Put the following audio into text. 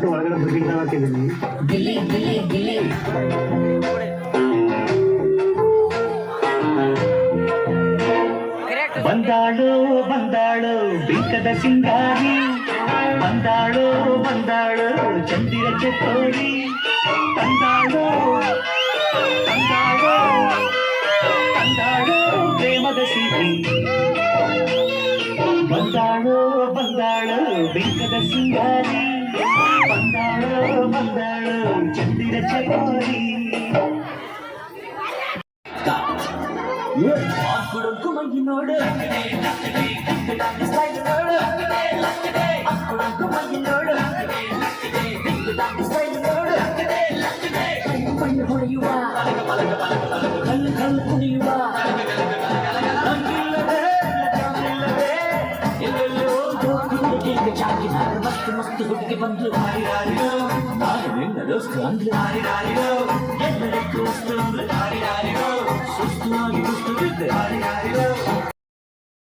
ಒಳಗಡೆ ಬುಕಿಂಗ್ ಹಾಕಿದ್ದೀನಿ. ಬಂದಾಳು ಬಂದಾಳು ಬಿಂಕದ ಸಿಂಗಾರಿ, ಬಂದಾಳು ಬಂದಾಳು ಚಂದಿರ ಚಕೋರಿ, ಬಂದಾಳು ಬಂದಾಳು ಬಂದಾಳು ಪ್ರೇಮದ ಸಿರಿ, ಬಂದಾಳು ಬಂದಾಳು ಬಿಂಕದ ಸಿಂಗಾರಿ, ಬಂದಾಳು ಬಂದಾಳು ಚಂದಿರ ಚಕೋರಿ. ಅಕ್ಕುಡಂಕು ಮಂಗಿ ನೋಡು, ಸ್ಟೈಲ್ ನೋಡು, ಅಕ್ಕುಡಂಕು ಮಂಗಿ ನೋಡು, ಸ್ಟೈಲ್ ನೋಡು, ಕಣ್ಣು ಹೊಡೆಯುವ, ಕಲ್ಲು ಕಲ್ಲು ಕುಣಿಯುವ, ಮಸ್ತ್ ಮಸ್ತ್ ಹುಡುಗಿ ಬಂದು ನಾನು ನಿನ್ನ ದೋಸ್ತು ಅಂದ್ರು, ಎಲ್ಲರಿಗೂ ಸುಸ್ತು ಆಗಿ ಸುಸ್ತು ಬಿದ್ದೆ.